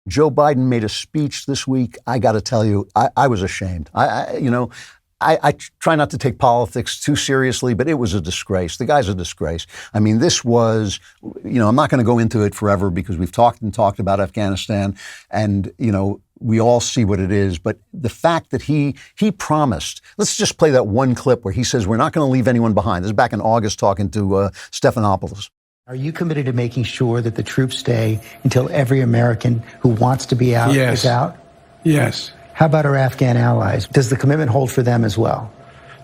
Joe Biden made a speech this week. I got to tell you, I was ashamed. I try not to take politics too seriously, but it was a disgrace. The guy's a disgrace. I mean, this was, I'm not going to go into it forever because we've talked about Afghanistan and, we all see what it is. But the fact that he promised, let's just play that one clip where he says, we're not going to leave anyone behind. This is back in August talking to Stephanopoulos. Are you committed to making sure that the troops stay until every American who wants to be out is out? Yes. How about our Afghan allies? Does the commitment hold for them as well?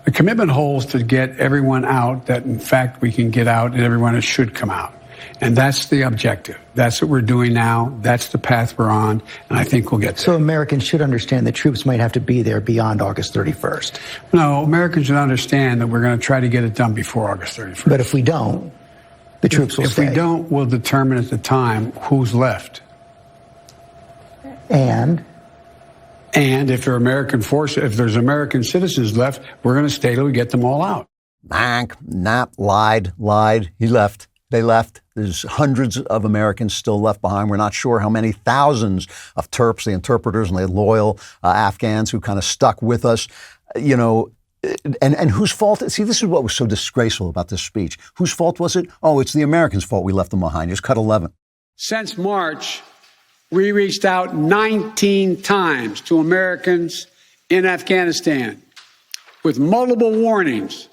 The commitment holds to get everyone out that, in fact, we can get out and everyone should come out. And that's the objective. That's what we're doing now. That's the path we're on. And I think we'll get there. So Americans should understand that troops might have to be there beyond August 31st. No, Americans should understand that we're going to try to get it done before August 31st. But if we don't, the troops will stay. If we don't, we'll determine at the time who's left. And if there are American forces, if there's American citizens left, we're going to stay till we get them all out. Lied. He left. They left. There's hundreds of Americans still left behind. We're not sure how many thousands of Terps, the interpreters, and the loyal Afghans who kind of stuck with us, and whose fault? See, this is what was so disgraceful about this speech. Whose fault was it? Oh, it's the Americans' fault we left them behind. Just cut 11. Since March, we reached out 19 times to Americans in Afghanistan with multiple warnings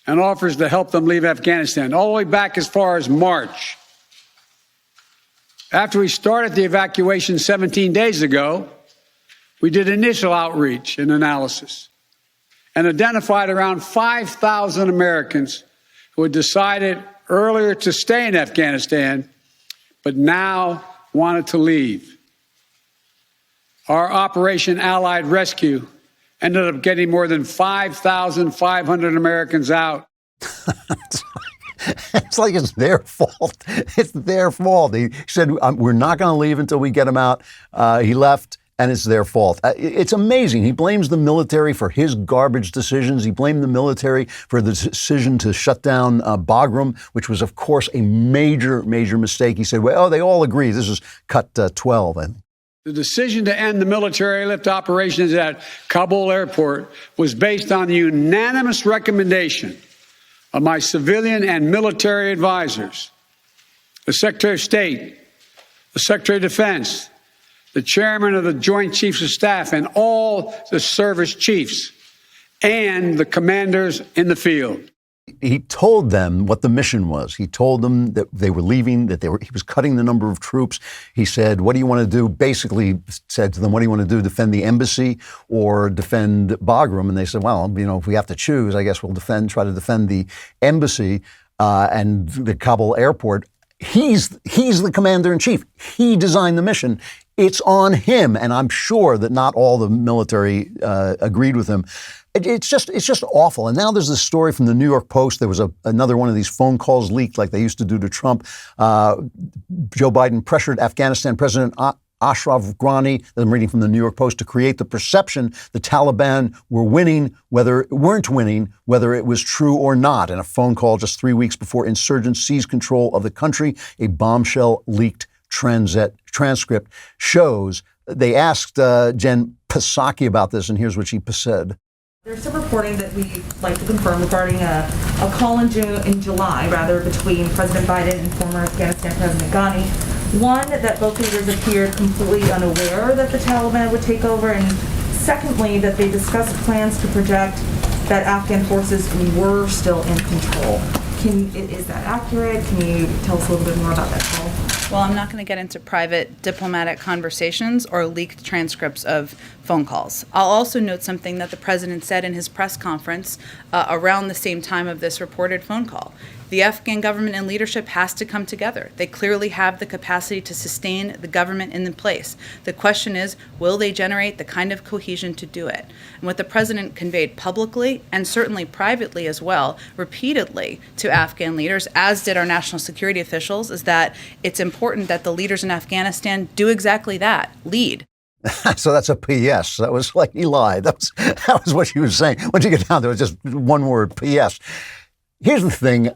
and offers to help them leave Afghanistan, all the way back as far as March. After we started the evacuation 17 days ago, we did initial outreach and analysis and identified around 5,000 Americans who had decided earlier to stay in Afghanistan, but now wanted to leave. Our Operation Allied Rescue ended up getting more than 5,500 Americans out. It's like it's their fault. It's their fault. He said, we're not going to leave until we get them out. He left, and it's their fault. It's amazing. He blames the military for his garbage decisions. He blamed the military for the decision to shut down Bagram, which was, of course, a major, major mistake. He said, they all agree. This is cut 12, I think. The decision to end the military airlift operations at Kabul airport was based on the unanimous recommendation of my civilian and military advisors, the Secretary of State, the Secretary of Defense, the Chairman of the Joint Chiefs of Staff, and all the service chiefs, and the commanders in the field. He told them what the mission was. He told them that they were leaving, he was cutting the number of troops. He said, what do you want to do? Basically said to them, what do you want to do? Defend the embassy or defend Bagram? And they said, well, if we have to choose, I guess we'll try to defend the embassy and the Kabul airport. He's the commander in chief. He designed the mission. It's on him. And I'm sure that not all the military agreed with him. It's just awful. And now there's this story from the New York Post. There was another one of these phone calls leaked like they used to do to Trump. Joe Biden pressured Afghanistan President Ashraf Ghani, that I'm reading from the New York Post, to create the perception the Taliban weren't winning, whether it was true or not. In a phone call just 3 weeks before insurgents seized control of the country, a bombshell leaked transcript shows. They asked Jen Psaki about this, and here's what she said. There's some reporting that we'd like to confirm regarding a call in July, between President Biden and former Afghanistan President Ghani. One, that both leaders appeared completely unaware that the Taliban would take over, and secondly, that they discussed plans to project that Afghan forces were still in control. Is that accurate? Can you tell us a little bit more about that call? Well, I'm not going to get into private diplomatic conversations or leaked transcripts of phone calls. I'll also note something that the president said in his press conference around the same time of this reported phone call. The Afghan government and leadership has to come together. They clearly have the capacity to sustain the government in place. The question is, will they generate the kind of cohesion to do it? And what the president conveyed publicly, and certainly privately as well, repeatedly to Afghan leaders, as did our national security officials, is that it's important that the leaders in Afghanistan do exactly that, lead. So that's a P.S. That was like he lied. That was what she was saying. Once you get down to it, just one word, P.S. Here's the thing,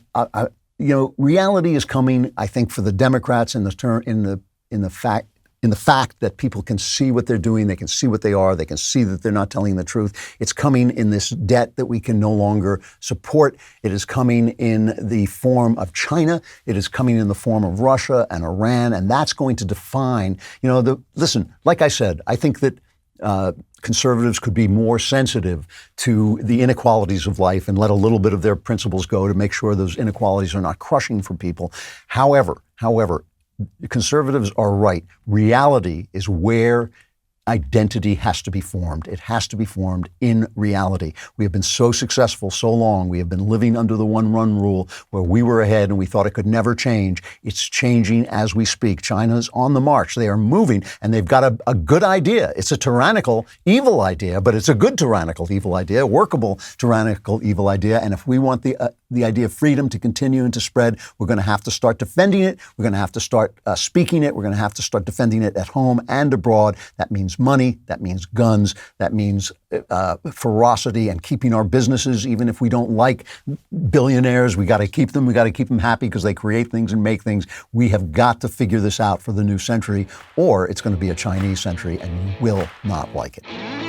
reality is coming, I think, for the Democrats in the fact in the fact that people can see what they're doing, they can see what they are, they can see that they're not telling the truth. It's coming in this debt that we can no longer support. It is coming in the form of China. It is coming in the form of Russia and Iran, and that's going to define, listen, like I said, I think that conservatives could be more sensitive to the inequalities of life and let a little bit of their principles go to make sure those inequalities are not crushing for people. However, conservatives are right. Reality is where identity has to be formed. It has to be formed in reality. We have been so successful so long. We have been living under the one run rule where we were ahead and we thought it could never change. It's changing as we speak. China's on the march. They are moving and they've got a good idea. It's a tyrannical, evil idea, but it's a good tyrannical, evil idea, workable tyrannical, evil idea. And if we want the idea of freedom to continue and to spread, we're going to have to start defending it. We're going to have to start speaking it. We're going to have to start defending it at home and abroad. That means money. That means guns. That means ferocity and keeping our businesses, even if we don't like billionaires. We got to keep them. We got to keep them happy because they create things and make things. We have got to figure this out for the new century, or it's going to be a Chinese century, and you will not like it.